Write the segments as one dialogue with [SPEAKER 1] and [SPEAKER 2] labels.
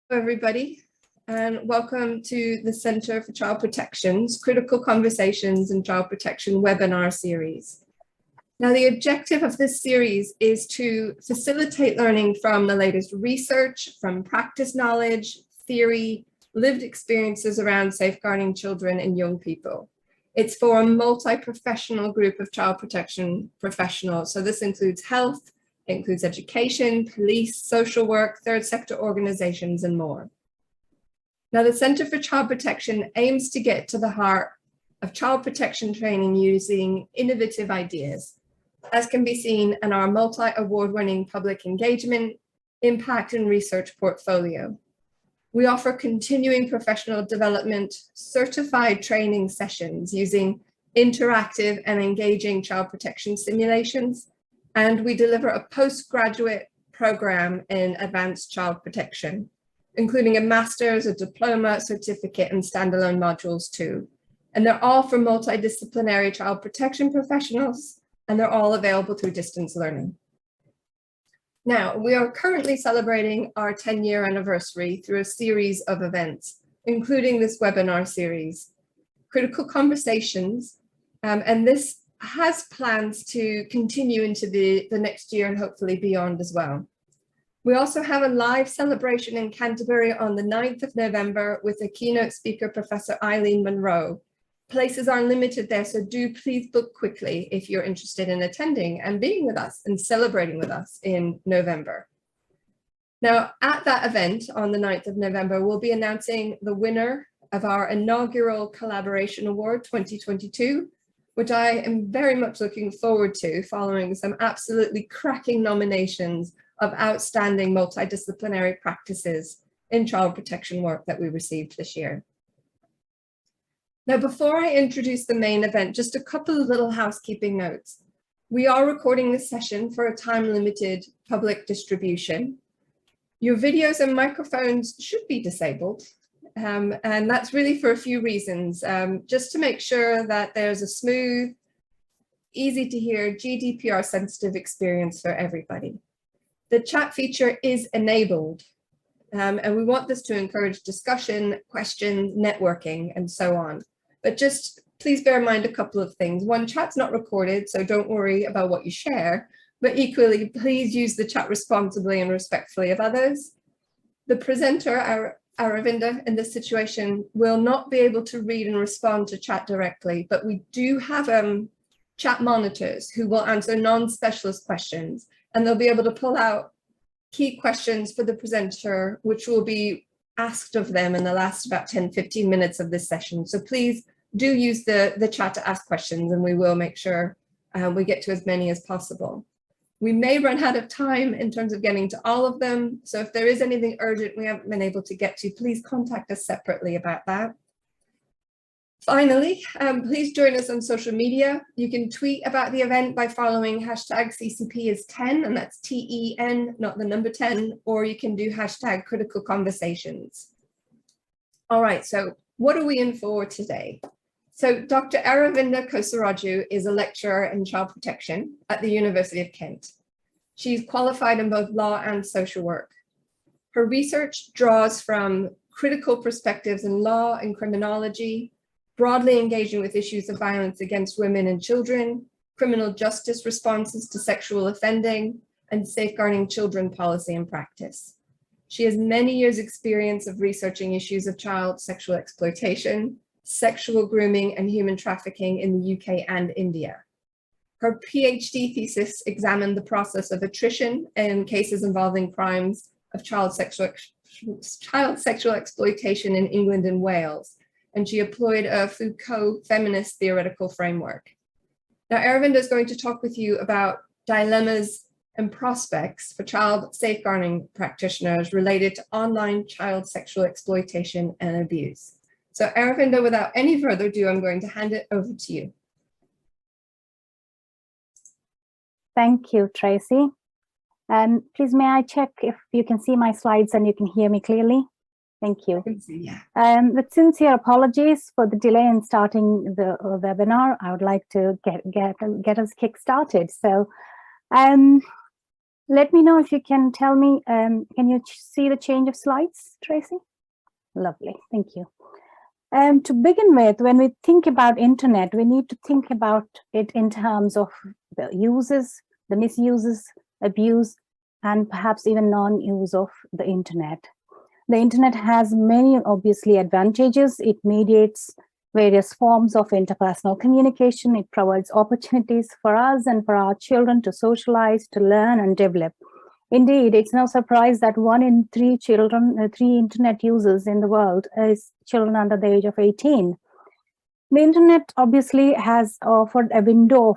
[SPEAKER 1] Hello, everybody, and welcome to the Center for Child Protection's Critical Conversations in Child Protection webinar series. Now, the objective of this series is to facilitate learning from the latest research, from practice knowledge, theory, lived experiences around safeguarding children and young people. It's for a multi-professional group of child protection professionals. So this includes health, it includes education, police, social work, third sector organizations, and more. Now, the Center for Child Protection aims to get to the heart of child protection training using innovative ideas, as can be seen in our multi-award-winning public engagement, impact, and research portfolio. We offer continuing professional development, certified training sessions using interactive and engaging child protection simulations, and we deliver a postgraduate program in advanced child protection, including a master's, a diploma, certificate, and standalone modules too. And they're all for multidisciplinary child protection professionals, and they're all available through distance learning. Now, we are currently celebrating our 10-year anniversary through a series of events, including this webinar series, Critical Conversations, and this has plans to continue into the next year and hopefully beyond as well. We also have a live celebration in Canterbury on the 9th of November with a keynote speaker, Professor Eileen Monroe. Places are limited there, so do please book quickly if you're interested in attending and being with us and celebrating with us in November. Now, at that event on the 9th of November, we'll be announcing the winner of our inaugural Collaboration Award 2022, which I am very much looking forward to, following some absolutely cracking nominations of outstanding multidisciplinary practices in child protection work that we received this year. Now, before I introduce the main event, just a couple of little housekeeping notes. We are recording this session for a time-limited public distribution. Your videos and microphones should be disabled. And that's really for a few reasons, just to make sure that there's a smooth, easy to hear, GDPR sensitive experience for everybody. The chat feature is enabled, and we want this to encourage discussion, questions, networking, and so on. But just please bear in mind a couple of things. One, chat's not recorded, so don't worry about what you share, but equally, please use the chat responsibly and respectfully of others. The presenter, Aravinda, in this situation will not be able to read and respond to chat directly, but we do have chat monitors who will answer non-specialist questions, and they'll be able to pull out key questions for the presenter, which will be asked of them in the last about 10-15 minutes of this session. So please do use the chat to ask questions, and we will make sure we get to as many as possible. We may run out of time in terms of getting to all of them. So if there is anything urgent we haven't been able to get to, please contact us separately about that. Finally, please join us on social media. You can tweet about the event by following hashtag CCP10, and that's TEN, not the number 10, or you can do hashtag critical conversations. All right, so what are we in for today? So Dr. Aravinda Kosaraju is a lecturer in child protection at the University of Kent. She's qualified in both law and social work. Her research draws from critical perspectives in law and criminology, broadly engaging with issues of violence against women and children, criminal justice responses to sexual offending, and safeguarding children policy and practice. She has many years' experience of researching issues of child sexual exploitation, sexual grooming, and human trafficking in the UK and India. Her PhD thesis examined the process of attrition in cases involving crimes of child sexual exploitation in England and Wales, and she employed a Foucault feminist theoretical framework. Now, Aravinda is going to talk with you about dilemmas and prospects for child safeguarding practitioners related to online child sexual exploitation and abuse. So Aravinda, without any further ado, I'm going to hand it over to you.
[SPEAKER 2] Thank you, Tracy. Please, may I check if you can see my slides and you can hear me clearly? Thank you.
[SPEAKER 1] I can see, yeah.
[SPEAKER 2] With sincere apologies for the delay in starting the webinar, I would like to get us kick-started. So Let me know if you can tell me, can you see the change of slides, Tracy? Lovely, thank you. To begin with, when we think about internet, we need to think about it in terms of the uses, the misuses, abuse, and perhaps even non-use of the internet. The internet has many, obviously, advantages. It mediates various forms of interpersonal communication. It provides opportunities for us and for our children to socialize, to learn and develop. Indeed, it's no surprise that 1 in 3 children, 3 internet users in the world is children under the age of 18. The internet obviously has offered a window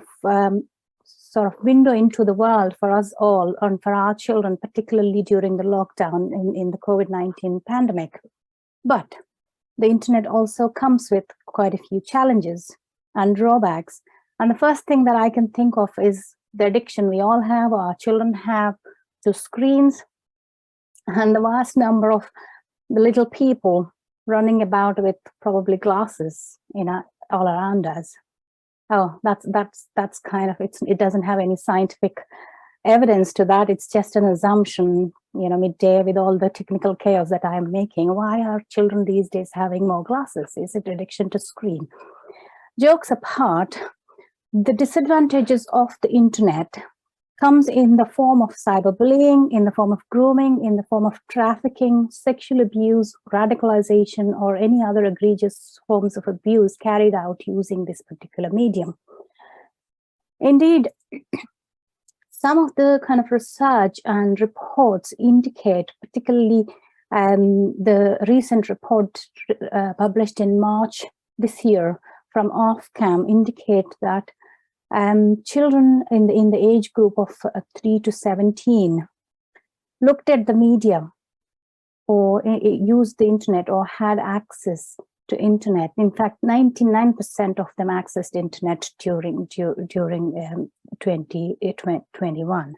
[SPEAKER 2] of window into the world for us all and for our children, particularly during the lockdown in the COVID-19 pandemic. But the internet also comes with quite a few challenges and drawbacks. And the first thing that I can think of is the addiction we all have, our children have, to screens, and the vast number of the little people running about with probably glasses, all around us. Oh, that's kind of, it doesn't have any scientific evidence to that. It's just an assumption, midday with all the technical chaos that I'm making. Why are children these days having more glasses? Is it addiction to screen? Jokes apart, the disadvantages of the internet comes in the form of cyberbullying, in the form of grooming, in the form of trafficking, sexual abuse, radicalization, or any other egregious forms of abuse carried out using this particular medium. Indeed, some of the kind of research and reports indicate, particularly the recent report published in March this year from Ofcam, indicate that children in the age group of 3 to 17 looked at the media or used the internet or had access to internet. In fact, 99% of them accessed internet during 2021.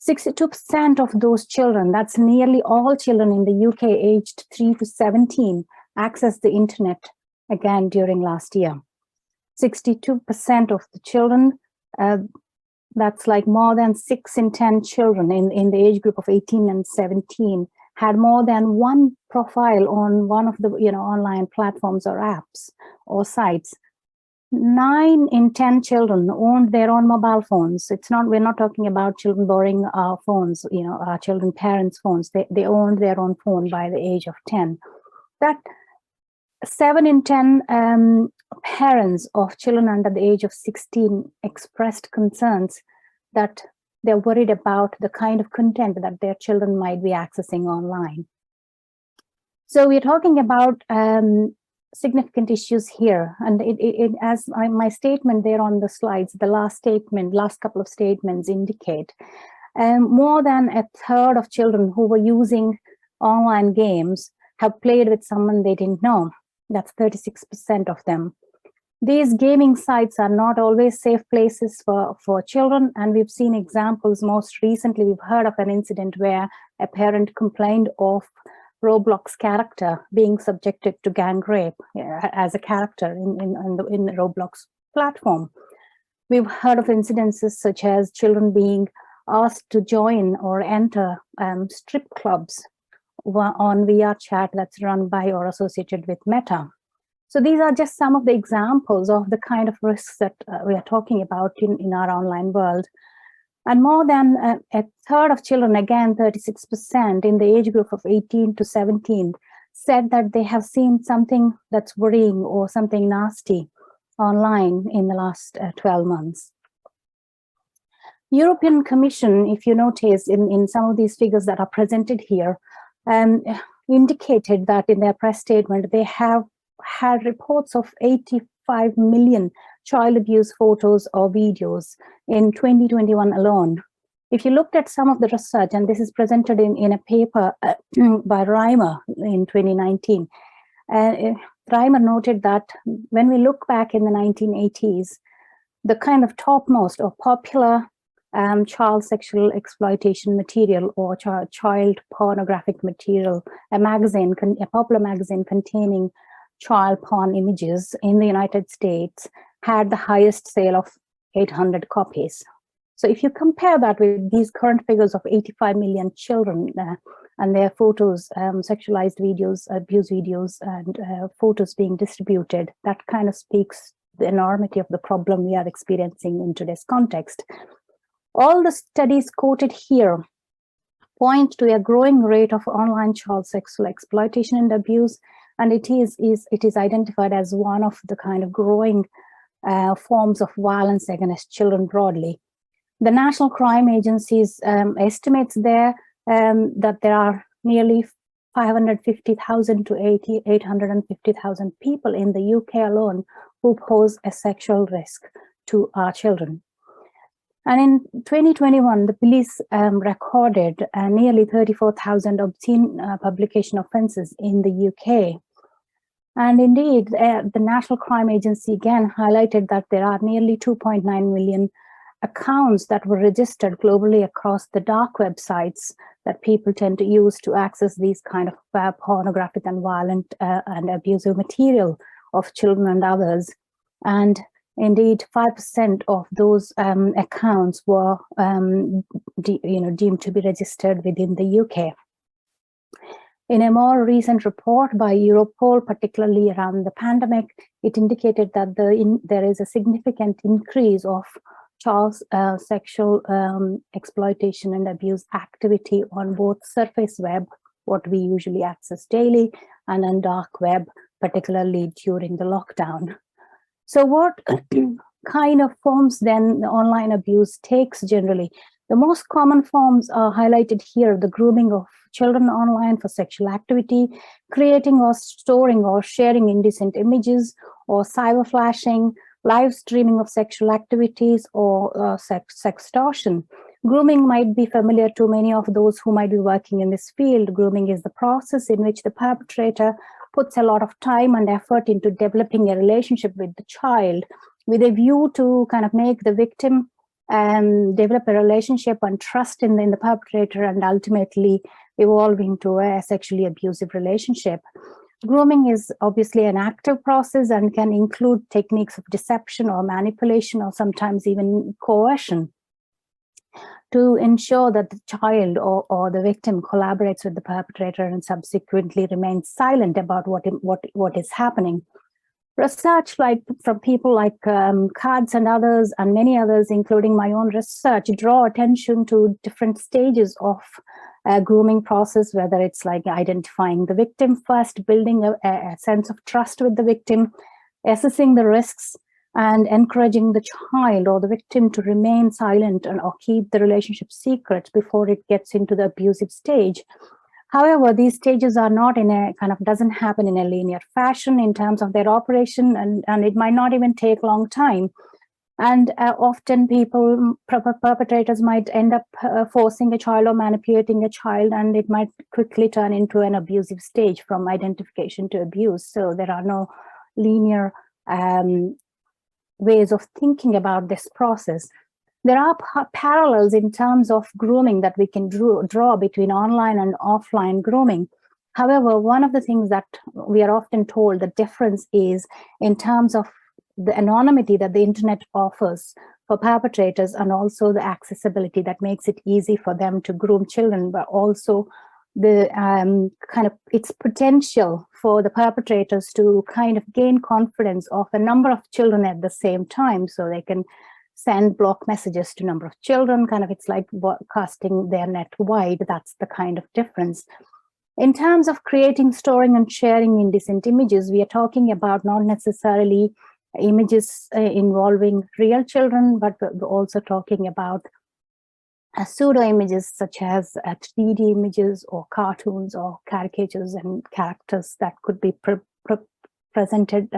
[SPEAKER 2] 62% of those children, that's nearly all children in the UK aged 3 to 17, accessed the internet again during last year. 62% of the children, that's like more than 6 in 10 children in the age group of 18 and 17 had more than one profile on one of the online platforms or apps or sites. 9 in 10 children owned their own mobile phones. We're not talking about children borrowing our phones, our children parents' phones. They owned their own phone by the age of 10. That 7 in 10 parents of children under the age of 16 expressed concerns that they're worried about the kind of content that their children might be accessing online. So we're talking about significant issues here. And as my statement there on the slides, the last couple of statements indicate, more than a third of children who were using online games have played with someone they didn't know. That's 36% of them. These gaming sites are not always safe places for children, and we've seen examples. Most recently, we've heard of an incident where a parent complained of Roblox character being subjected to gang rape as a character in the Roblox platform. We've heard of incidences such as children being asked to join or enter strip clubs on VR chat that's run by or associated with Meta. So these are just some of the examples of the kind of risks that we are talking about in our online world. And more than a third of children, again 36% in the age group of 18 to 17, said that they have seen something that's worrying or something nasty online in the last 12 months. European Commission, if you notice in some of these figures that are presented here, indicated that in their press statement, they have had reports of 85 million child abuse photos or videos in 2021 alone. If you looked at some of the research, and this is presented in a paper by Reimer in 2019, Reimer noted that when we look back in the 1980s, the kind of topmost or popular child sexual exploitation material or child pornographic material, a popular magazine containing child porn images in the United States had the highest sale of 800 copies. So if you compare that with these current figures of 85 million children and their photos, sexualized videos, abuse videos, and photos being distributed, that kind of speaks the enormity of the problem we are experiencing in today's context. All the studies quoted here point to a growing rate of online child sexual exploitation and abuse, and it is identified as one of the kind of growing forms of violence against children broadly. The National Crime Agency's estimates there that there are nearly 550,000 to 850,000 people in the UK alone who pose a sexual risk to our children. And in 2021, the police recorded nearly 34,000 obscene publication offences in the UK. And indeed, the National Crime Agency again highlighted that there are nearly 2.9 million accounts that were registered globally across the dark websites that people tend to use to access these kind of pornographic and violent and abusive material of children and others. And indeed, 5% of those accounts were deemed to be registered within the UK. In a more recent report by Europol, particularly around the pandemic, it indicated that there is a significant increase of child sexual exploitation and abuse activity on both surface web, what we usually access daily, and on dark web, particularly during the lockdown. So what kind of forms then the online abuse takes generally? The most common forms are highlighted here: the grooming of children online for sexual activity, creating or storing or sharing indecent images, or cyber flashing, live streaming of sexual activities, or sextortion. Grooming might be familiar to many of those who might be working in this field. Grooming is the process in which the perpetrator puts a lot of time and effort into developing a relationship with the child with a view to kind of make the victim develop a relationship and trust in the perpetrator, and ultimately evolve into a sexually abusive relationship. Grooming is obviously an active process and can include techniques of deception or manipulation, or sometimes even coercion, to ensure that the child or the victim collaborates with the perpetrator and subsequently remains silent about what is happening. Research from people like Katz and others, and many others, including my own research, draw attention to different stages of grooming process, whether it's like identifying the victim first, building a sense of trust with the victim, assessing the risks, and encouraging the child or the victim to remain silent or keep the relationship secret before it gets into the abusive stage. However, these stages are not in a kind of doesn't happen in a linear fashion in terms of their operation, and it might not even take a long time. And often perpetrators might end up forcing a child or manipulating a child, and it might quickly turn into an abusive stage from identification to abuse. So there are no linear ways of thinking about this process. There are parallels in terms of grooming that we can draw between online and offline grooming. However, one of the things that we are often told the difference is in terms of the anonymity that the internet offers for perpetrators, and also the accessibility that makes it easy for them to groom children, but also the kind of its potential for the perpetrators to kind of gain confidence of a number of children at the same time, so they can send block messages to a number of children. Kind of, it's like casting their net wide. That's the kind of difference. In terms of creating, storing, and sharing indecent images, we are talking about not necessarily images involving real children, but we're also talking about pseudo images such as 3D images or cartoons or caricatures and characters that could be presented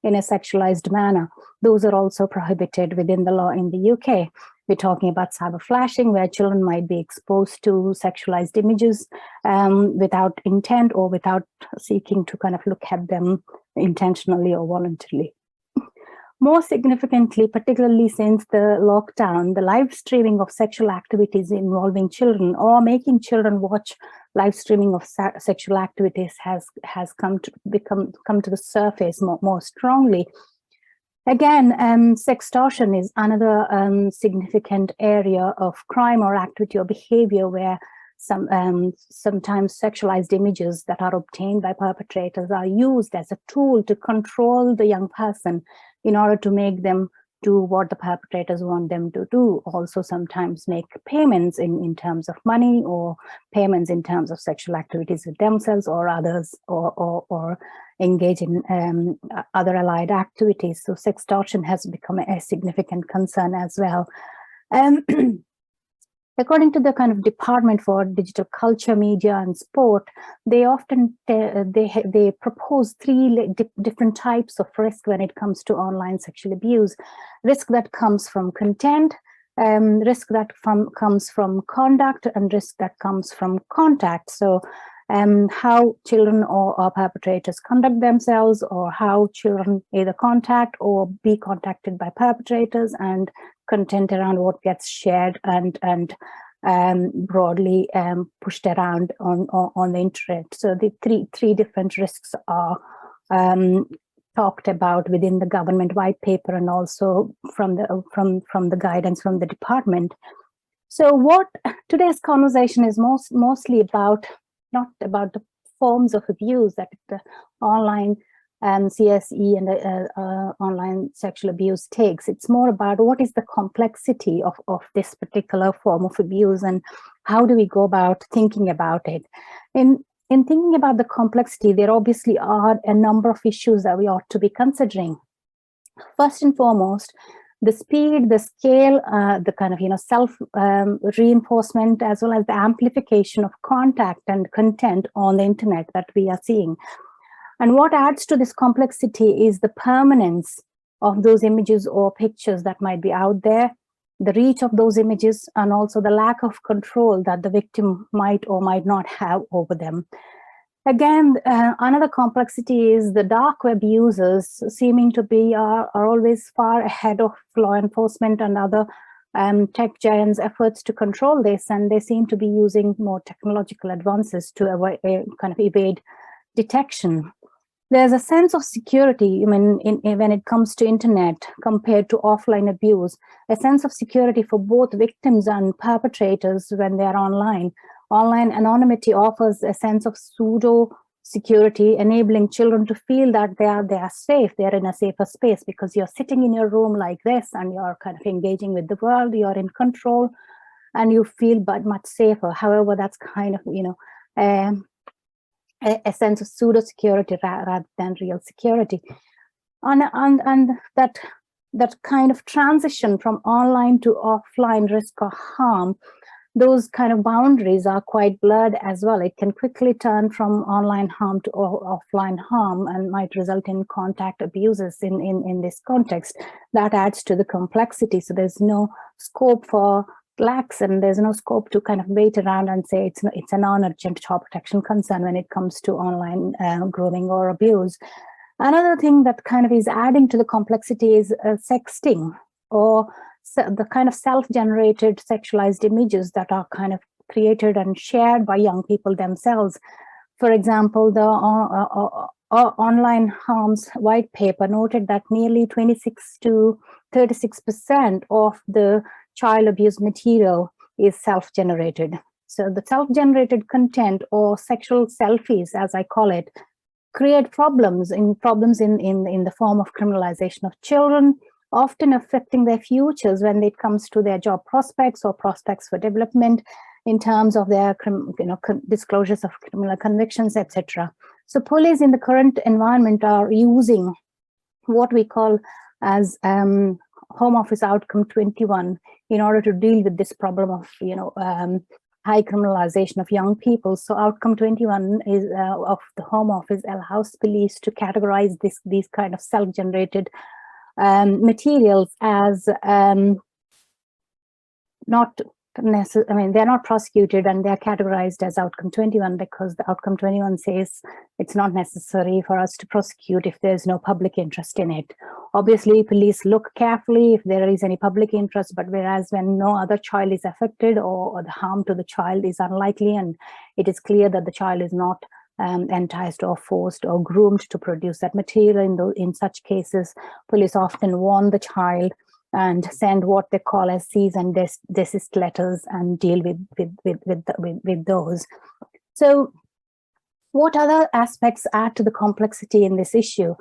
[SPEAKER 2] in a sexualized manner. Those are also prohibited within the law in the UK. We're talking about cyber flashing, where children might be exposed to sexualized images without intent or without seeking to kind of look at them intentionally or voluntarily. More significantly, particularly since the lockdown, the live streaming of sexual activities involving children, or making children watch live streaming of sexual activities, has come to the surface more strongly. Again, sextortion is another significant area of crime or activity or behavior where sometimes sexualized images that are obtained by perpetrators are used as a tool to control the young person in order to make them do what the perpetrators want them to do. Also sometimes make payments in terms of money, or payments in terms of sexual activities with themselves or others, or engage in other allied activities. So sextortion has become a significant concern as well. According to the kind of Department for Digital Culture, Media and Sport, they often they propose three different types of risk when it comes to online sexual abuse. Risk that comes from content, risk that comes from conduct, and risk that comes from contact. So how children or perpetrators conduct themselves, or how children either contact or be contacted by perpetrators, and content around what gets shared and broadly pushed around on the internet. So the three different risks are talked about within the government white paper, and also from the guidance from the department. So what today's conversation is mostly about, not about the forms of abuse that the online CSE and online sexual abuse takes. It's more about what is the complexity of this particular form of abuse, and how do we go about thinking about it. In thinking about the complexity, there obviously are a number of issues that we ought to be considering. First and foremost, the speed, the scale, the kind of self reinforcement, as well as the amplification of contact and content on the internet that we are seeing. And what adds to this complexity is the permanence of those images or pictures that might be out there, the reach of those images, and also the lack of control that the victim might or might not have over them. Again, another complexity is the dark web users seeming to be are always far ahead of law enforcement and other tech giants' efforts to control this, and they seem to be using more technological advances to kind of evade detection. There's a sense of security, when it comes to internet compared to offline abuse, a sense of security for both victims and perpetrators when they are online. Online anonymity offers a sense of pseudo security, enabling children to feel that they are safe, they're in a safer space, because you're sitting in your room like this and you're kind of engaging with the world, you're in control, and you feel but much safer. However, that's kind of, a sense of pseudo security rather than real security. And that kind of transition from online to offline risk or harm, those kind of boundaries are quite blurred as well. It can quickly turn from online harm to offline harm, and might result in contact abuses in this context. That adds to the complexity. So there's no scope for lax, and there's no scope to kind of wait around and say it's a non-urgent child protection concern when it comes to online grooming or abuse. Another thing that kind of is adding to the complexity is sexting, or the kind of self-generated sexualized images that are kind of created and shared by young people themselves. For example, the online harms white paper noted that nearly 26 to 36% of the child abuse material is self-generated. So the self-generated content, or sexual selfies, as I call it, create problems in the form of criminalization of children, often affecting their futures when it comes to their job prospects or prospects for development in terms of their disclosures of criminal convictions, etc. So police in the current environment are using what we call as Home Office Outcome 21 in order to deal with this problem of high criminalization of young people. So Outcome 21 is of the Home Office allows police to categorize these kind of self-generated materials as not necessarily, they're not prosecuted, and they're categorized as Outcome 21 because the Outcome 21 says it's not necessary for us to prosecute if there's no public interest in it. Obviously, police look carefully if there is any public interest, but whereas when no other child is affected, or the harm to the child is unlikely, and it is clear that the child is not enticed or forced or groomed to produce that material. In such cases, police often warn the child and send what they call as cease and desist letters and deal with those. So what other aspects add to the complexity in this issue?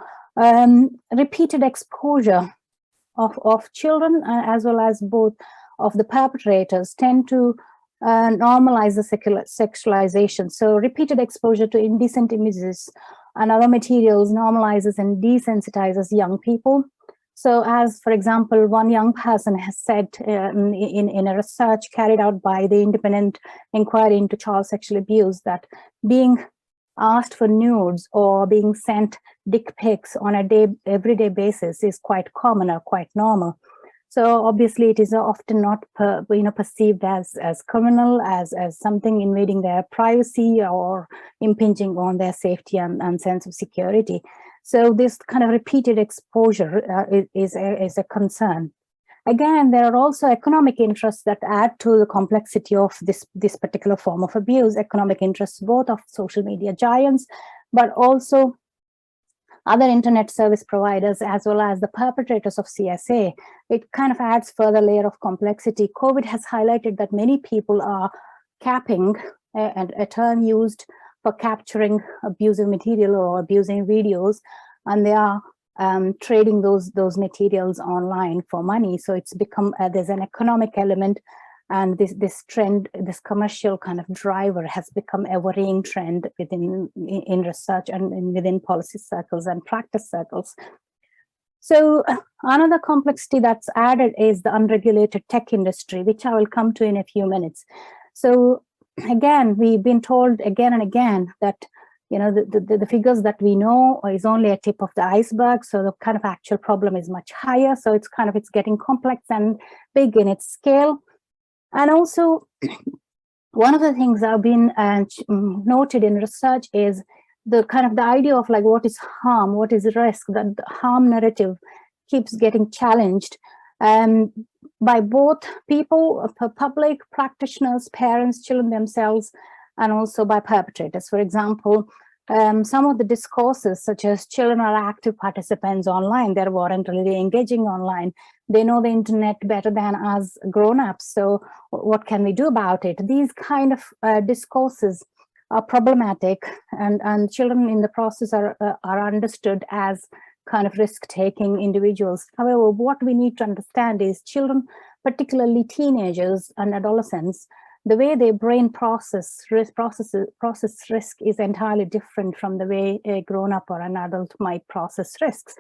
[SPEAKER 2] Repeated exposure of children as well as both of the perpetrators tend to normalize the sexualization. So repeated exposure to indecent images and other materials normalizes and desensitizes young people. So as, for example, one young person has said in a research carried out by the Independent Inquiry into Child Sexual Abuse, that being asked for nudes or being sent dick pics on a everyday basis is quite common or quite normal. So obviously it is often not perceived as criminal, as something invading their privacy or impinging on their safety and sense of security. So this kind of repeated exposure is a concern. Again, there are also economic interests that add to the complexity of this particular form of abuse. Economic interests both of social media giants, but also other internet service providers, as well as the perpetrators of CSA. It kind of adds further layer of complexity. COVID has highlighted that many people are capping, a term used for capturing abusive material or abusing videos, and they are trading those materials online for money. So it's become, there's an economic element, and this trend, this commercial kind of driver has become a worrying trend in research and within policy circles and practice circles. So another complexity that's added is the unregulated tech industry, which I will come to in a few minutes. So again, we've been told again and again that the figures that we know is only a tip of the iceberg. So the kind of actual problem is much higher. So it's getting complex and big in its scale. And also, one of the things that have been noted in research is the idea of like what is harm, what is risk. That the harm narrative keeps getting challenged by both people, public practitioners, parents, children themselves, and also by perpetrators. For example, some of the discourses, such as children are active participants online, they're voluntarily engaging online, they know the internet better than us grown-ups, so what can we do about it? These kind of discourses are problematic, and children in the process are understood as kind of risk-taking individuals. However, what we need to understand is children, particularly teenagers and adolescents, the way their brain process risk is entirely different from the way a grown-up or an adult might process risks.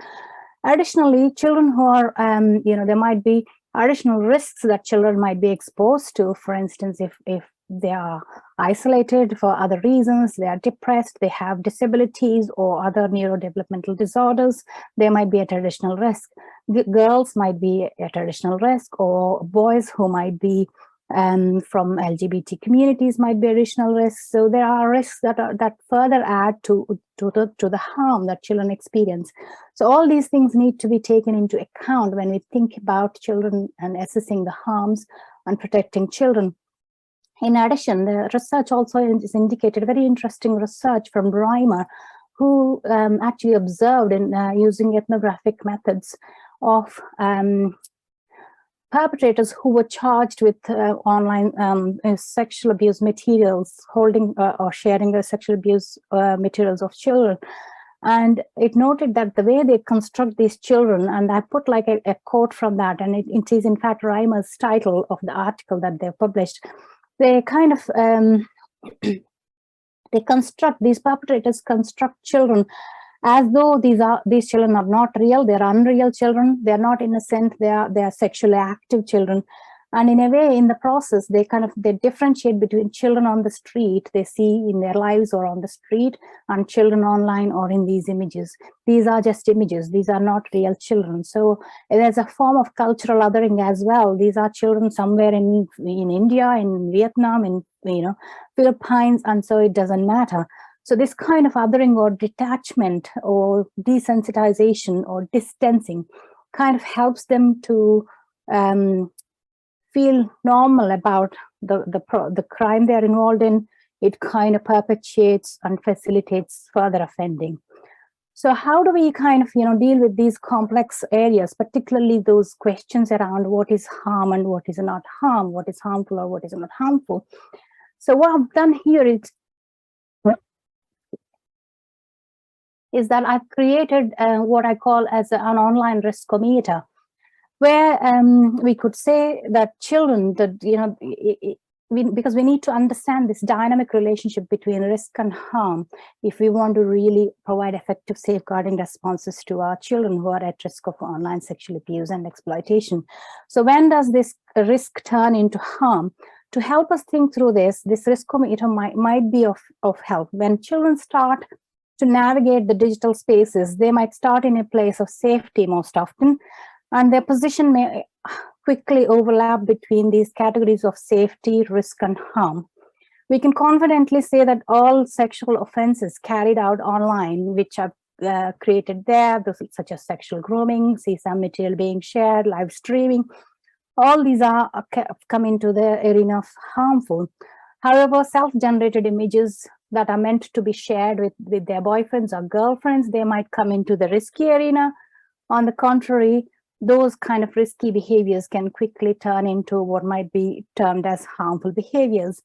[SPEAKER 2] Additionally, children who are, there might be additional risks that children might be exposed to. For instance, if they are isolated for other reasons, they are depressed, they have disabilities or other neurodevelopmental disorders, they might be at additional risk. Girls might be at additional risk, or boys who might be from LGBT communities might be additional risks. So there are risks that further add to the harm that children experience. So all these things need to be taken into account when we think about children and assessing the harms and protecting children. In addition, the research also is indicated, very interesting research from Reimer, who actually observed in using ethnographic methods of perpetrators who were charged with online sexual abuse materials, holding or sharing the sexual abuse materials of children. And it noted that the way they construct these children, and I put like a quote from that, and it is in fact Reimer's title of the article that they've published. They kind of, these perpetrators construct children as though these children are not real, they're unreal children, they're not innocent, they are sexually active children. And in a way, in the process, they differentiate between children on the street, they see in their lives or on the street, and children online or in these images. These are just images, these are not real children. So there's a form of cultural othering as well. These are children somewhere in India, in Vietnam, in Philippines, and so it doesn't matter. So this kind of othering or detachment or desensitization or distancing kind of helps them to feel normal about the crime they're involved in. it kind of perpetuates and facilitates further offending. So how do we kind of, deal with these complex areas, particularly those questions around what is harm and what is not harm, what is harmful or what is not harmful? So what I've done here is that I've created what I call as an online riskometer, where we could say that children, because we need to understand this dynamic relationship between risk and harm if we want to really provide effective safeguarding responses to our children who are at risk of online sexual abuse and exploitation. So when does this risk turn into harm? To help us think through this riskometer might be of help. When children start to navigate the digital spaces, they might start in a place of safety most often, and their position may quickly overlap between these categories of safety, risk, and harm. We can confidently say that all sexual offenses carried out online, which are created there, such as sexual grooming, CSAM material being shared, live streaming, all these are come into the arena of harmful. However, self-generated images that are meant to be shared with their boyfriends or girlfriends, they might come into the risky arena. On the contrary, those kind of risky behaviors can quickly turn into what might be termed as harmful behaviors.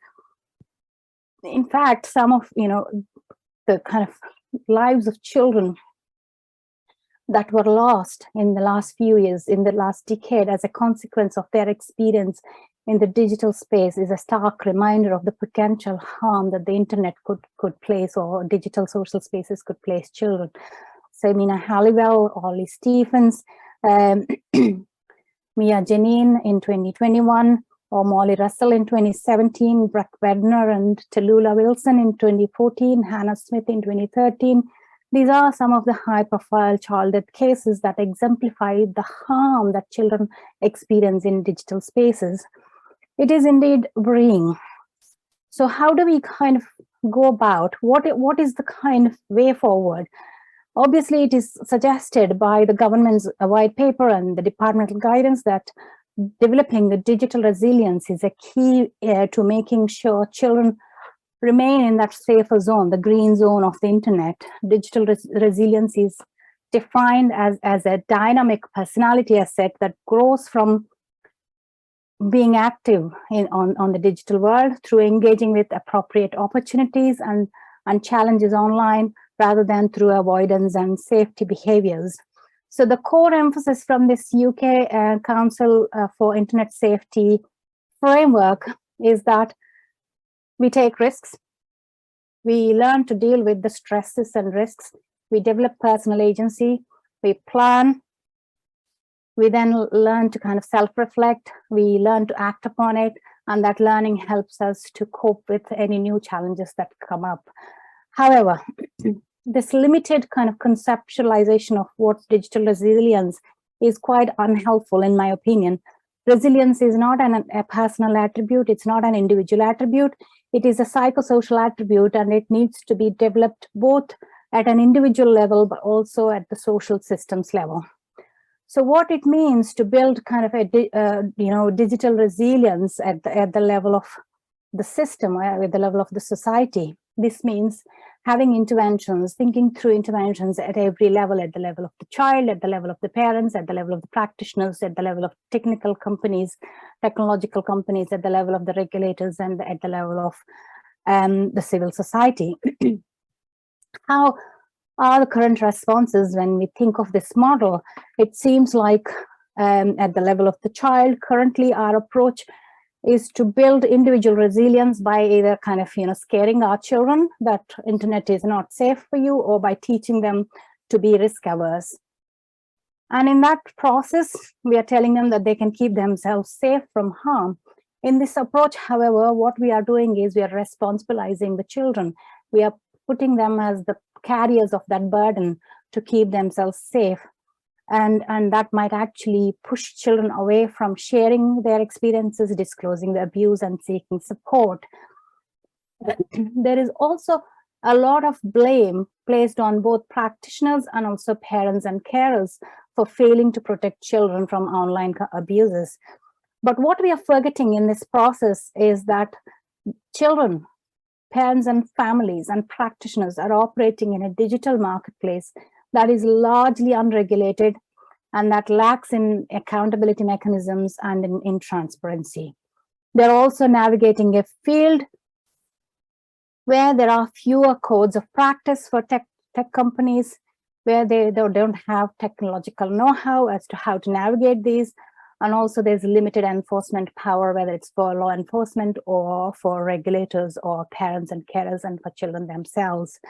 [SPEAKER 2] In fact, some of the kind of lives of children that were lost in the last few years, in the last decade, as a consequence of their experience in the digital space is a stark reminder of the potential harm that the internet could place, or digital social spaces could place children. Selmina Halliwell, Ollie Stephens, Mia Janine in 2021, or Molly Russell in 2017, Brooke Wedner and Tallulah Wilson in 2014, Hannah Smith in 2013. These are some of the high-profile child death cases that exemplify the harm that children experience in digital spaces. It is indeed worrying. So how do we kind of go about, what is the kind of way forward? Obviously, it is suggested by the government's white paper and the departmental guidance that developing the digital resilience is a key to making sure children remain in that safer zone, the green zone of the internet. Digital resilience is defined as a dynamic personality asset that grows from being active on the digital world through engaging with appropriate opportunities and challenges online, rather than through avoidance and safety behaviors. So the core emphasis from this UK Council for Internet Safety framework is that we take risks, we learn to deal with the stresses and risks, we develop personal agency, we plan, we then learn to kind of self-reflect, we learn to act upon it, and that learning helps us to cope with any new challenges that come up. However, this limited kind of conceptualization of what digital resilience is quite unhelpful, in my opinion. Resilience is not a personal attribute, it's not an individual attribute, it is a psychosocial attribute, and it needs to be developed both at an individual level, but also at the social systems level. So what it means to build kind of a digital resilience at the level of the system, at the level of the society. This means having interventions, thinking through interventions at every level, at the level of the child, at the level of the parents, at the level of the practitioners, at the level of technical companies, technological companies, at the level of the regulators, and at the level of the civil society. How are the current responses when we think of this model? It seems like at the level of the child, currently our approach is to build individual resilience by either kind of scaring our children that internet is not safe for you, or by teaching them to be risk averse. And in that process, we are telling them that they can keep themselves safe from harm. In this approach, however, what we are doing is we are responsibilizing the children. We are putting them as the carriers of that burden to keep themselves safe. And that might actually push children away from sharing their experiences, disclosing the abuse, and seeking support. There is also a lot of blame placed on both practitioners and also parents and carers for failing to protect children from online abuses. But what we are forgetting in this process is that children, parents and families and practitioners are operating in a digital marketplace that is largely unregulated and that lacks in accountability mechanisms and in transparency. They're also navigating a field where there are fewer codes of practice for tech companies, where they don't have technological know-how as to how to navigate these. And also there's limited enforcement power, whether it's for law enforcement or for regulators or parents and carers and for children themselves.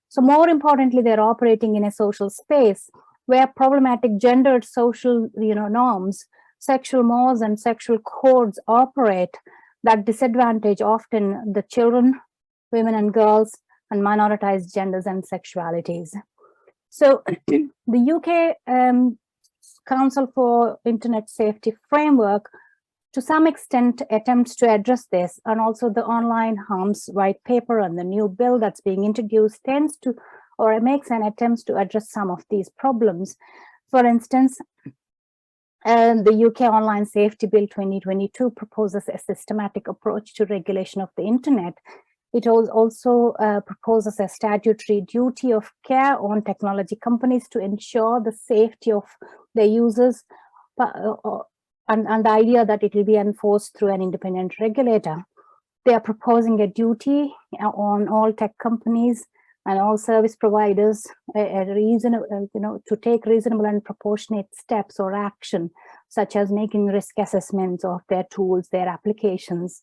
[SPEAKER 2] So more importantly, they're operating in a social space where problematic gendered social norms, sexual mores and sexual codes operate that disadvantage often the children, women and girls, and minoritized genders and sexualities. So the UK Council for Internet Safety Framework, to some extent, attempts to address this, and also the Online Harms White Paper and the new bill that's being introduced tends to, or makes an attempt to address some of these problems. For instance, the UK Online Safety Bill 2022 proposes a systematic approach to regulation of the internet. It also proposes a statutory duty of care on technology companies to ensure the safety of their users, and the idea that it will be enforced through an independent regulator. They are proposing a duty on all tech companies and all service providers to take reasonable and proportionate steps or action, such as making risk assessments of their tools, their applications,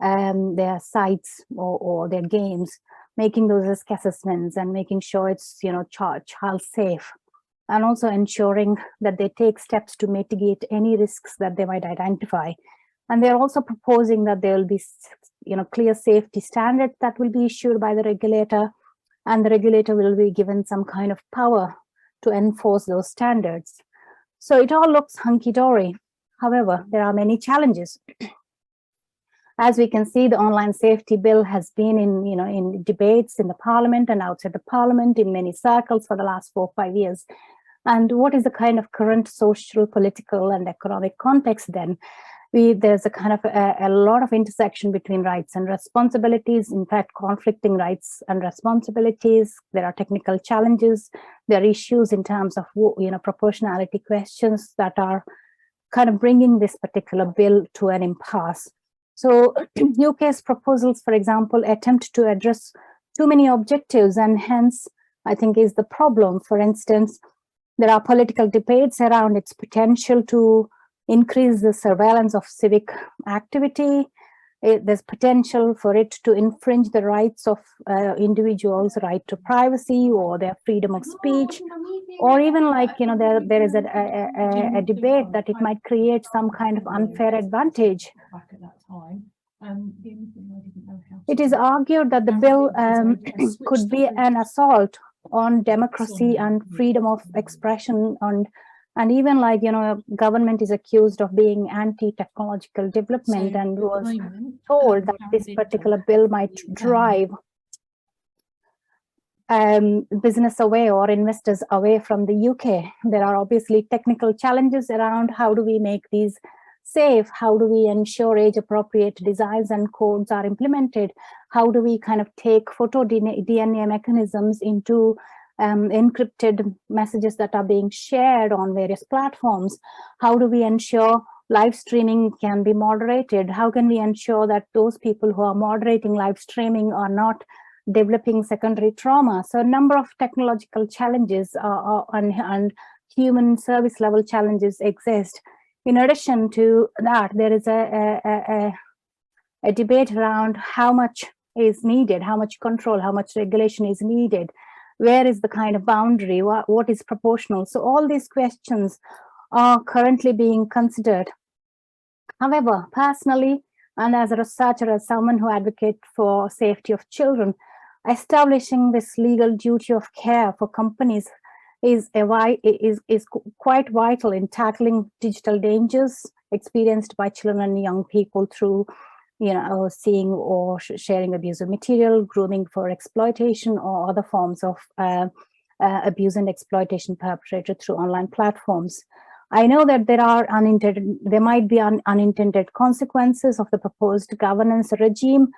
[SPEAKER 2] their sites or their games, making those risk assessments and making sure it's child safe, and also ensuring that they take steps to mitigate any risks that they might identify. And they're also proposing that there will be clear safety standards that will be issued by the regulator, and the regulator will be given some kind of power to enforce those standards. So it all looks hunky-dory. However, there are many challenges. As we can see, the online safety bill has been in debates in the parliament and outside the parliament in many circles for the last 4 or 5 years. And what is the kind of current social, political, and economic context then? There's a kind of a lot of intersection between rights and responsibilities, in fact, conflicting rights and responsibilities. There are technical challenges. There are issues in terms of proportionality questions that are kind of bringing this particular bill to an impasse. So UK's proposals, for example, attempt to address too many objectives, and hence, I think, is the problem. For instance, there are political debates around its potential to increase the surveillance of civic activity. There's potential for it to infringe the rights of individuals' right to privacy or their freedom of speech, or even there is a debate that it might create some kind of unfair advantage. It is argued that the bill could be an assault on democracy and freedom of expression, and even government is accused of being anti-technological development, and was told that this particular bill might drive business away or investors away from the UK. There are obviously technical challenges around how do we make these safe, how do we ensure age-appropriate designs and codes are implemented, how do we kind of take photo DNA mechanisms into encrypted messages that are being shared on various platforms, how do we ensure live streaming can be moderated, how can we ensure that those people who are moderating live streaming are not developing secondary trauma. So a number of technological challenges and human service level challenges exist. In addition to that, there is a debate around how much is needed, how much control, how much regulation is needed, where is the kind of boundary, what is proportional. So all these questions are currently being considered. However, personally, and as a researcher, as someone who advocates for safety of children, establishing this legal duty of care for companies is quite vital in tackling digital dangers experienced by children and young people through seeing or sharing abusive material, grooming for exploitation, or other forms of abuse and exploitation perpetrated through online platforms. I know that there might be unintended consequences of the proposed governance regime,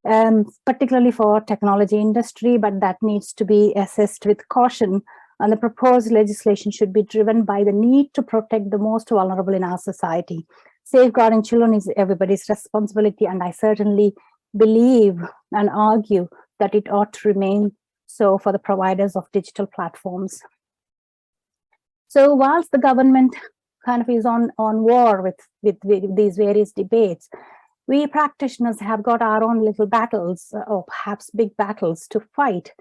[SPEAKER 2] particularly for technology industry, but that needs to be assessed with caution. And the proposed legislation should be driven by the need to protect the most vulnerable in our society. Safeguarding children is everybody's responsibility, and I certainly believe and argue that it ought to remain so for the providers of digital platforms. So whilst the government kind of is on war with these various debates, we practitioners have got our own little battles, or perhaps big battles to fight.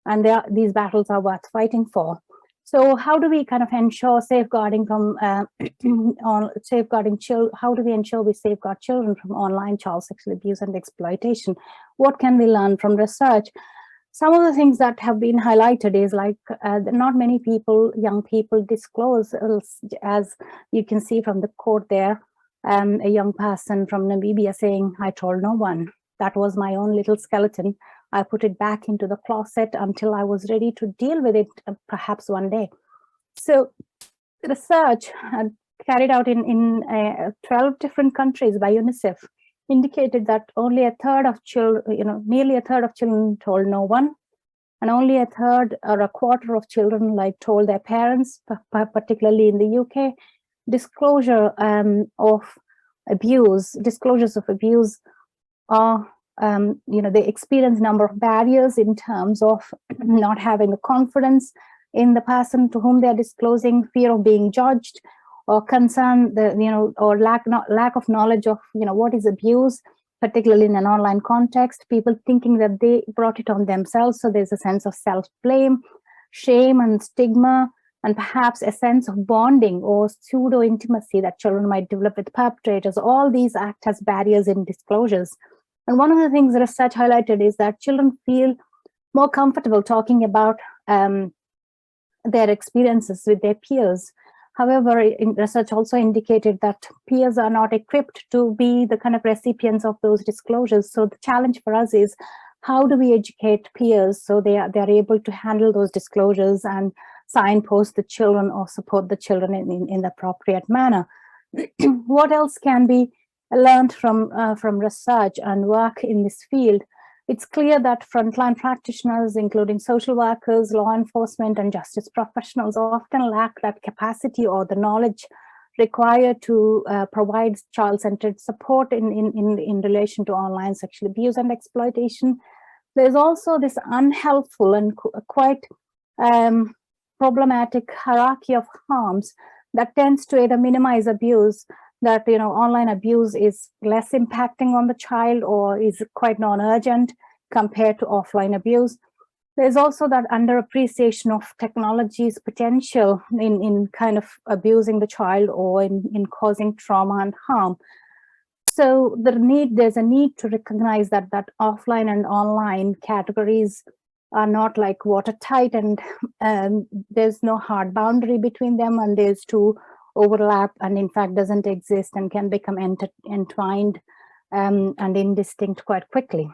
[SPEAKER 2] And these battles are worth fighting for. So how do we kind of ensure safeguarding from how do we ensure we safeguard children from online child sexual abuse and exploitation? What can we learn from research? Some of the things that have been highlighted is like not many people, young people disclose, as you can see from the quote there, a young person from Namibia saying, "I told no one. That was my own little skeleton. I put it back into the closet until I was ready to deal with it, perhaps one day." So research carried out in 12 different countries by UNICEF indicated that only a third of children, nearly a third of children told no one, and only a third or a quarter of children told their parents, particularly in the UK. Disclosures of abuse are they experience number of barriers in terms of not having the confidence in the person to whom they are disclosing, fear of being judged, or concern, or lack of knowledge of what is abuse, particularly in an online context. People thinking that they brought it on themselves, so there's a sense of self-blame, shame, and stigma, and perhaps a sense of bonding or pseudo intimacy that children might develop with perpetrators. All these act as barriers in disclosures. And one of the things the research highlighted is that children feel more comfortable talking about their experiences with their peers. However, research also indicated that peers are not equipped to be the kind of recipients of those disclosures. So the challenge for us is, how do we educate peers so they are able to handle those disclosures and signpost the children or support the children in the appropriate manner? What else can be learned from research and work in this field? It's clear that frontline practitioners, including social workers, law enforcement, and justice professionals, often lack that capacity or the knowledge required to provide child-centered support in relation to online sexual abuse and exploitation. There's also this unhelpful and quite problematic hierarchy of harms that tends to either minimize abuse, that online abuse is less impacting on the child or is quite non-urgent compared to offline abuse. There's also that underappreciation of technology's potential in kind of abusing the child or in causing trauma and harm. So there's a need to recognize that offline and online categories are not like watertight, and there's no hard boundary between them, and there's two overlap and in fact doesn't exist and can become entwined and indistinct quite quickly.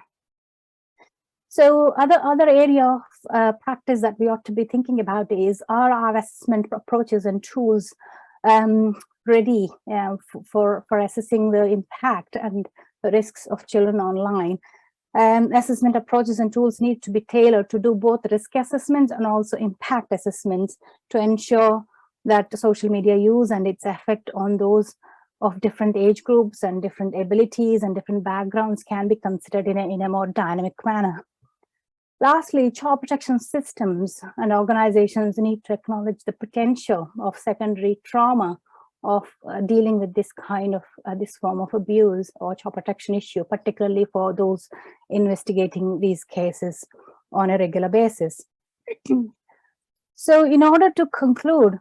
[SPEAKER 2] So other area of practice that we ought to be thinking about is, are our assessment approaches and tools ready for assessing the impact and the risks of children online? Assessment approaches and tools need to be tailored to do both risk assessments and also impact assessments to ensure that social media use and its effect on those of different age groups and different abilities and different backgrounds can be considered in a more dynamic manner. Lastly, child protection systems and organizations need to acknowledge the potential of secondary trauma of dealing with this kind of this form of abuse or child protection issue, particularly for those investigating these cases on a regular basis. So in order to conclude,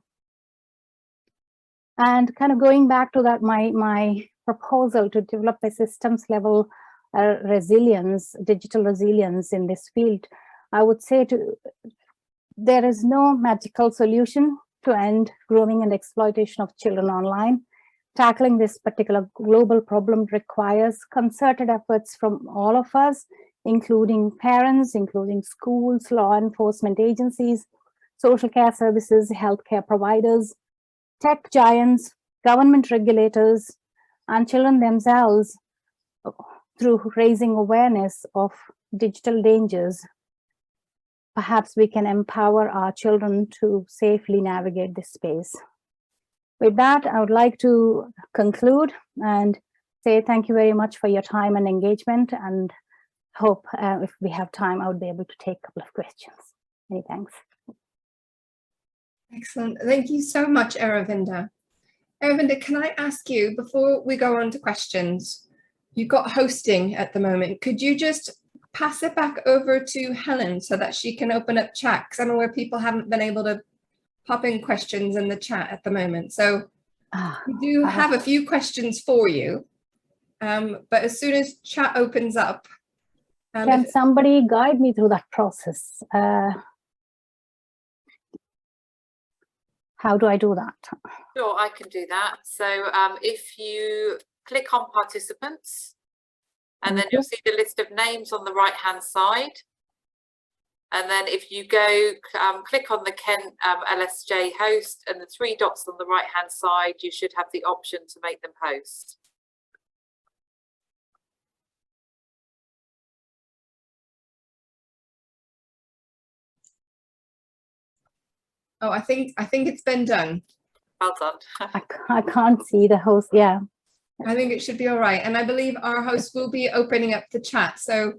[SPEAKER 2] and kind of going back to that, my proposal to develop a systems level resilience, digital resilience in this field, I would say there is no magical solution to end grooming and exploitation of children online. Tackling this particular global problem requires concerted efforts from all of us, including parents, including schools, law enforcement agencies, social care services, healthcare providers, tech giants, government regulators, and children themselves, through raising awareness of digital dangers, perhaps we can empower our children to safely navigate this space. With that, I would like to conclude and say thank you very much for your time and engagement, and hope if we have time, I would be able to take a couple of questions. Many thanks.
[SPEAKER 1] Excellent. Thank you so much, Aravinda. Aravinda, can I ask you, before we go on to questions, you've got hosting at the moment. Could you just pass it back over to Helen so that she can open up chat? Because I'm aware people haven't been able to pop in questions in the chat at the moment. So we do have a few questions for you. But as soon as chat opens up.
[SPEAKER 2] Can somebody guide me through that process? How do I do that?
[SPEAKER 3] Sure, I can do that. So if you click on participants, and then you'll see the list of names on the right-hand side. And then if you go click on the Kent LSJ host and the 3 dots on the right-hand side, you should have the option to make them host.
[SPEAKER 1] Oh, I think it's been done.
[SPEAKER 3] Well done.
[SPEAKER 2] I can't see the host. Yeah.
[SPEAKER 1] I think it should be all right. And I believe our host will be opening up the chat. So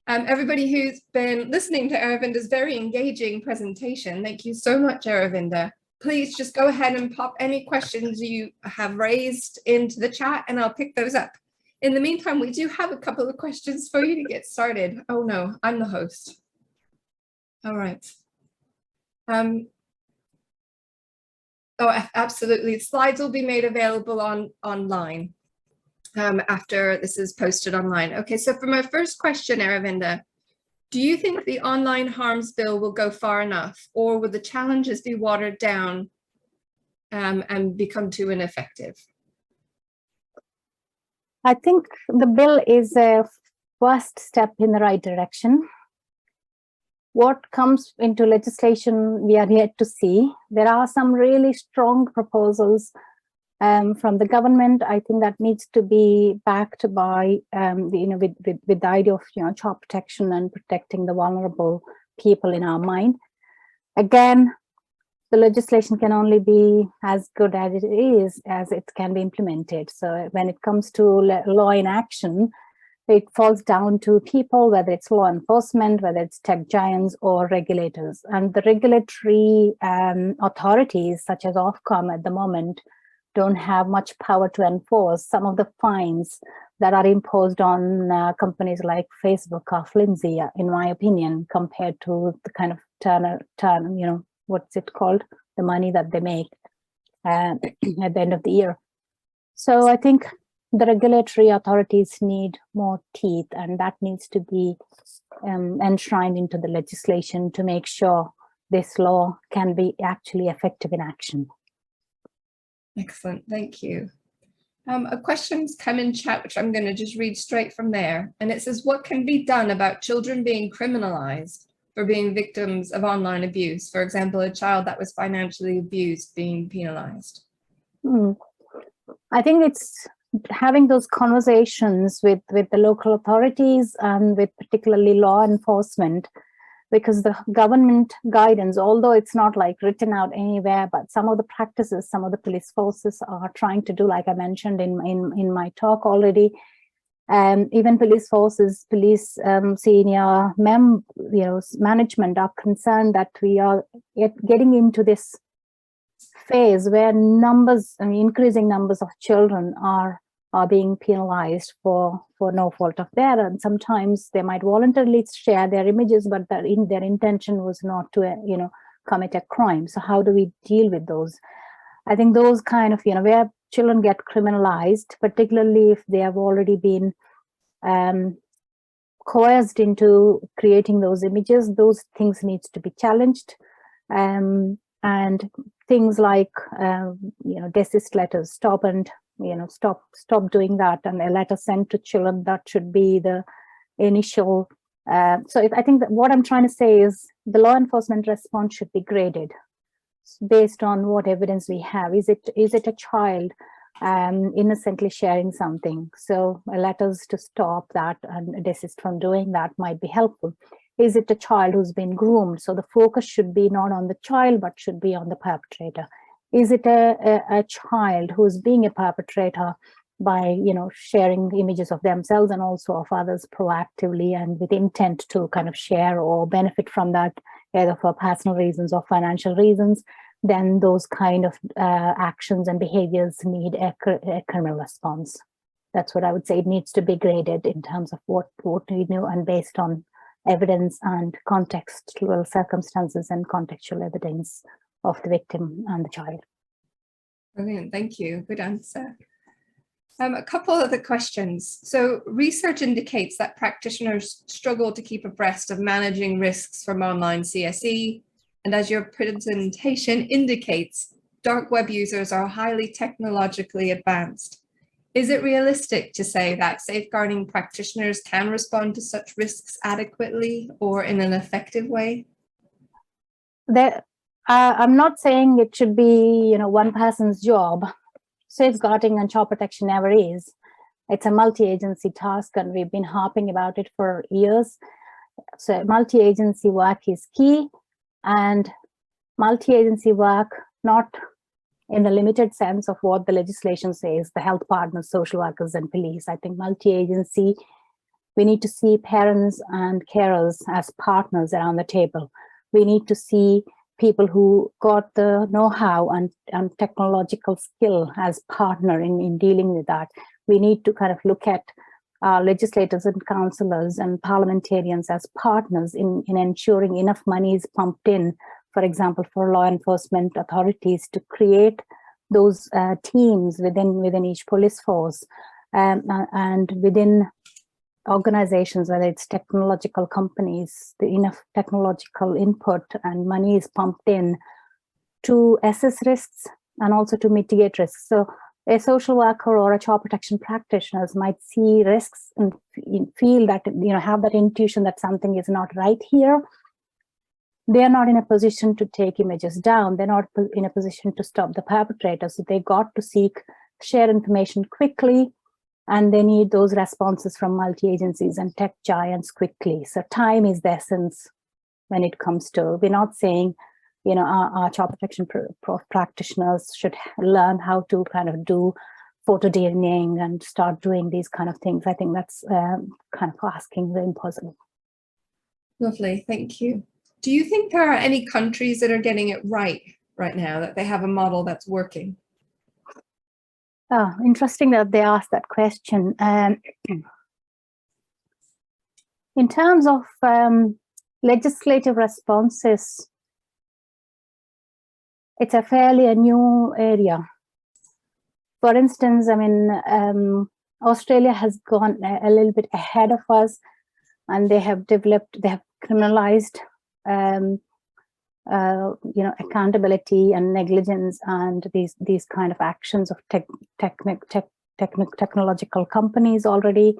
[SPEAKER 1] everybody who's been listening to Aravinda's very engaging presentation, thank you so much, Aravinda. Please just go ahead and pop any questions you have raised into the chat and I'll pick those up. In the meantime, we do have a couple of questions for you to get started. Oh no, I'm the host. All right. Oh, absolutely. Slides will be made available online after this is posted online. Okay, so for my first question, Aravinda, do you think the online harms bill will go far enough, or will the challenges be watered down and become too ineffective?
[SPEAKER 2] I think the bill is a first step in the right direction. What comes into legislation, we are yet to see. There are some really strong proposals from the government. I think that needs to be backed by, with the idea of, child protection and protecting the vulnerable people in our mind. Again, the legislation can only be as good as it is, as it can be implemented. So when it comes to law in action, it falls down to people, whether it's law enforcement, whether it's tech giants or regulators. And the regulatory authorities, such as Ofcom at the moment, don't have much power to enforce. Some of the fines that are imposed on companies like Facebook are flimsy, in my opinion, compared to the kind of what's it called? The money that they make at the end of the year. So I think the regulatory authorities need more teeth, and that needs to be enshrined into the legislation to make sure this law can be actually effective in action.
[SPEAKER 1] Excellent, thank you. A question's come in chat, which I'm going to just read straight from there. And it says, what can be done about children being criminalized for being victims of online abuse? For example, a child that was financially abused being penalized.
[SPEAKER 2] I think it's having those conversations with the local authorities and with particularly law enforcement, because the government guidance, although it's not like written out anywhere, but some of the practices, some of the police forces are trying to do, like I mentioned in my talk already. Even police forces, police senior management are concerned that we are getting into this phase where increasing numbers of children are being penalized for no fault of theirs, and sometimes they might voluntarily share their images, but their intention was not to commit a crime. So how do we deal with those? I think those kind of where children get criminalized, particularly if they have already been coerced into creating those images, those things needs to be challenged, and things like desist letters, stop and stop doing that, and a letter sent to children, that should be the initial. So I think that what I'm trying to say is the law enforcement response should be graded based on what evidence we have. Is it a child innocently sharing something. So letters to stop that and desist from doing that might be helpful. Is it a child who's been groomed? So the focus should be not on the child, but should be on the perpetrator. Is it a child who's being a perpetrator by, you know, sharing images of themselves and also of others proactively and with intent to kind of share or benefit from that, either for personal reasons or financial reasons? Then those kind of actions and behaviors need a criminal response. That's what I would say. It needs to be graded in terms of what we know and based on evidence and contextual circumstances and contextual evidence of the victim and the child.
[SPEAKER 1] Brilliant, thank you. Good answer. A couple of other questions. So research indicates that practitioners struggle to keep abreast of managing risks from online CSE. And as your presentation indicates, dark web users are highly technologically advanced. Is it realistic to say that safeguarding practitioners can respond to such risks adequately or in an effective way?
[SPEAKER 2] I'm not saying it should be, you know, one person's job. Safeguarding and child protection never is. It's a multi-agency task, and we've been harping about it for years. So multi-agency work is key, and multi-agency work not in the limited sense of what the legislation says, the health partners, social workers, and police. I think multi-agency, we need to see parents and carers as partners around the table. We need to see people who got the know-how and technological skill as partner in dealing with that. We need to kind of look at legislators and councillors and parliamentarians as partners in ensuring enough money is pumped in, for example, for law enforcement authorities to create those teams within each police force and within organizations, whether it's technological companies, enough technological input and money is pumped in to assess risks and also to mitigate risks. So a social worker or a child protection practitioner might see risks and feel that, you know, have that intuition that something is not right here. They're not in a position to take images down. They're not in a position to stop the perpetrator. So they got to share information quickly, and they need those responses from multi-agencies and tech giants quickly. So time is the essence when it comes to, we're not saying, you know, our child protection practitioners should learn how to kind of do photo DNAing and start doing these kind of things. I think that's kind of asking the impossible.
[SPEAKER 1] Lovely, thank you. Do you think there are any countries that are getting it right now, that they have a model that's working?
[SPEAKER 2] Oh, interesting that they asked that question. In terms of legislative responses, it's a fairly new area. For instance, I mean, Australia has gone a little bit ahead of us, and they have criminalized you know, accountability and negligence and these kind of actions of technological companies already.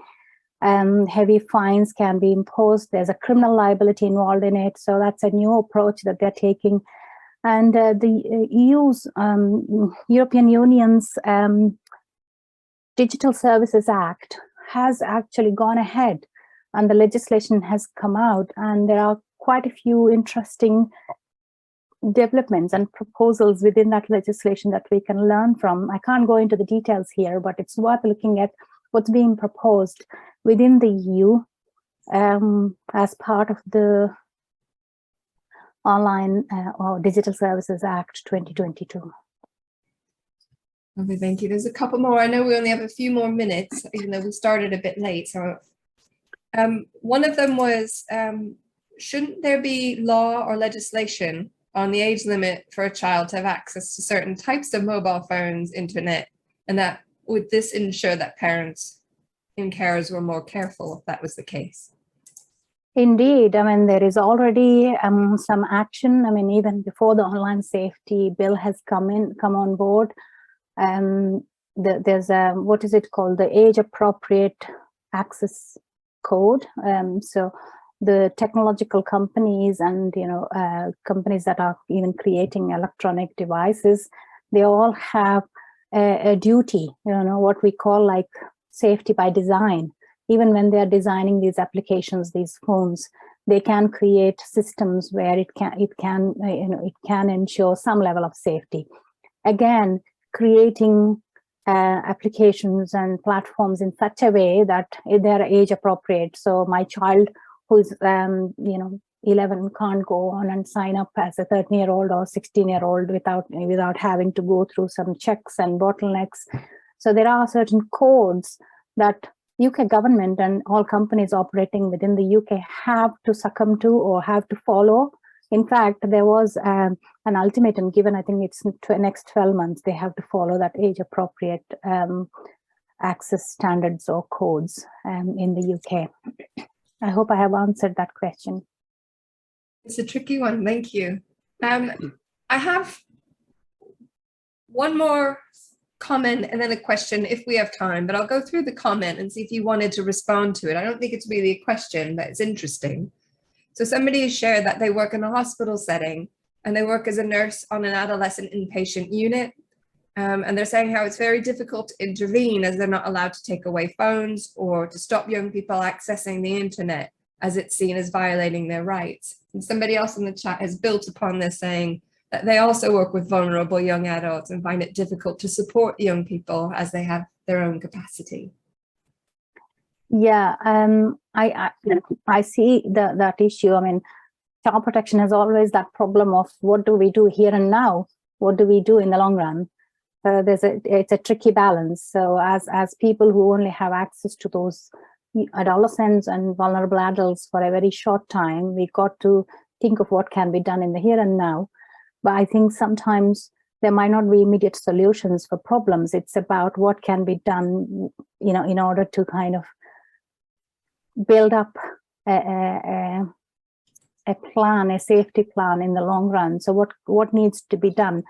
[SPEAKER 2] Heavy fines can be imposed. There's a criminal liability involved in it. So that's a new approach that they're taking. And the European Union's Digital Services Act has actually gone ahead, and the legislation has come out, and there are quite a few interesting developments and proposals within that legislation that we can learn from. I can't go into the details here, but it's worth looking at what's being proposed within the EU as part of the Online or Digital Services Act 2022.
[SPEAKER 1] Okay, thank you. There's a couple more. I know we only have a few more minutes, even though we started a bit late. So one of them was, shouldn't there be law or legislation on the age limit for a child to have access to certain types of mobile phones, internet, and that would this ensure that parents and carers were more careful if that was the case?
[SPEAKER 2] Indeed, I mean, there is already some action. I mean, even before the online safety bill has come on board, there's a, what is it called, the age appropriate access code. So the technological companies and, you know, companies that are even creating electronic devices, they all have a duty, what we call like safety by design. Even when they are designing these applications, these phones, they can create systems where it can ensure some level of safety. Again, creating applications and platforms in such a way that they're age appropriate. So my child who's 11 can't go on and sign up as a 13-year-old or 16-year-old without having to go through some checks and bottlenecks. So there are certain codes that UK government and all companies operating within the UK have to succumb to or have to follow. In fact, there was an ultimatum given, I think it's next 12 months, they have to follow that age appropriate access standards or codes in the UK. I hope I have answered that question.
[SPEAKER 1] It's a tricky one, thank you. I have one more comment and then a question if we have time, but I'll go through the comment and see if you wanted to respond to it. I don't think it's really a question, but it's interesting. So somebody has shared that they work in a hospital setting and they work as a nurse on an adolescent inpatient unit. And they're saying how it's very difficult to intervene as they're not allowed to take away phones or to stop young people accessing the internet as it's seen as violating their rights. And somebody else in the chat has built upon this, saying that they also work with vulnerable young adults and find it difficult to support young people as they have their own capacity.
[SPEAKER 2] Yeah, I see that issue. I mean, child protection has always that problem of what do we do here and now? What do we do in the long run? It's a tricky balance. So as people who only have access to those adolescents and vulnerable adults for a very short time, we got to think of what can be done in the here and now. But I think sometimes there might not be immediate solutions for problems. It's about what can be done, in order to kind of build up a plan, a safety plan in the long run. So what needs to be done?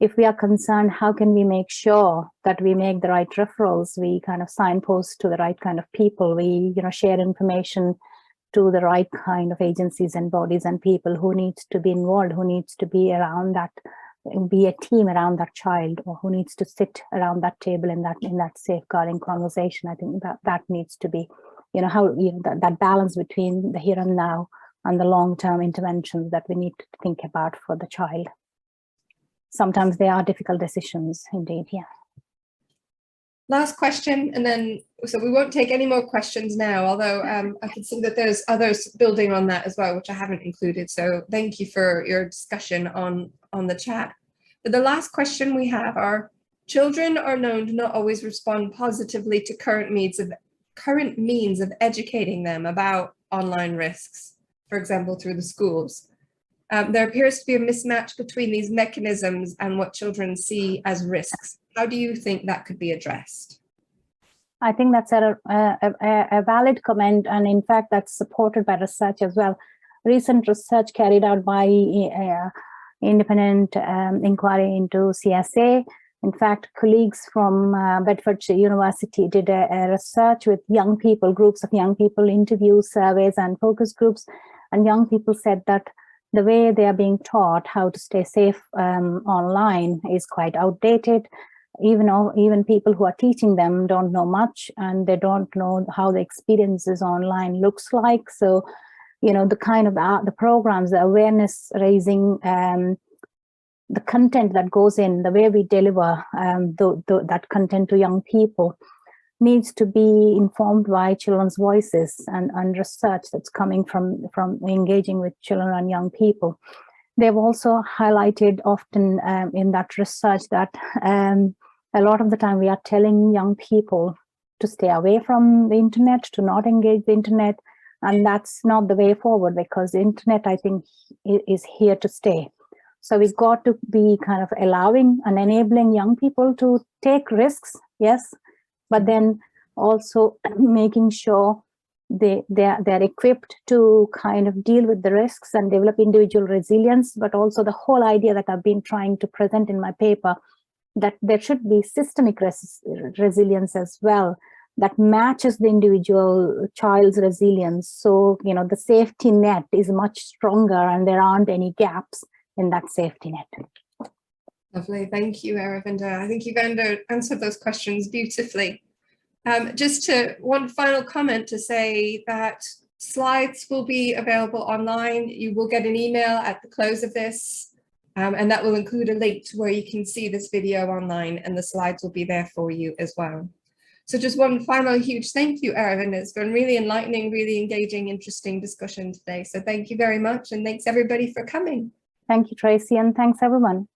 [SPEAKER 2] If we are concerned, how can we make sure that we make the right referrals? We kind of signpost to the right kind of people. We, share information to the right kind of agencies and bodies and people who needs to be involved, who needs to be around that, be a team around that child, or who needs to sit around that table in that safeguarding conversation. I think that needs to be, that balance between the here and now and the long-term interventions that we need to think about for the child. Sometimes they are difficult decisions indeed, yeah.
[SPEAKER 1] Last question, and then, so we won't take any more questions now, although I can see that there's others building on that as well, which I haven't included. So thank you for your discussion on the chat. But the last question we have are, children are known to not always respond positively to current means of educating them about online risks, for example, through the schools. There appears to be a mismatch between these mechanisms and what children see as risks. How do you think that could be addressed?
[SPEAKER 2] I think that's a valid comment, and in fact, that's supported by research as well. Recent research carried out by independent inquiry into CSA. In fact, colleagues from Bedfordshire University did a research with young people, groups of young people, interviews, surveys, and focus groups. And young people said that the way they are being taught how to stay safe online is quite outdated. Even people who are teaching them don't know much, and they don't know how the experiences online looks like. So, the kind of the programs, the awareness raising, the content that goes in, the way we deliver that content to young people needs to be informed by children's voices and research that's coming from engaging with children and young people. They've also highlighted often in that research that a lot of the time we are telling young people to stay away from the internet, to not engage the internet, and that's not the way forward, because the internet, I think, is here to stay. So we've got to be kind of allowing and enabling young people to take risks, yes, but then also making sure they're equipped to kind of deal with the risks and develop individual resilience, but also the whole idea that I've been trying to present in my paper, that there should be systemic resilience as well, that matches the individual child's resilience. So, the safety net is much stronger and there aren't any gaps in that safety net.
[SPEAKER 1] Lovely. Thank you, Aravinda. I think you've answered those questions beautifully. Just one final comment to say that slides will be available online. You will get an email at the close of this, and that will include a link to where you can see this video online, and the slides will be there for you as well. So just one final huge thank you, Aravinda. It's been really enlightening, really engaging, interesting discussion today. So thank you very much, and thanks everybody for coming.
[SPEAKER 2] Thank you, Tracy, and thanks everyone.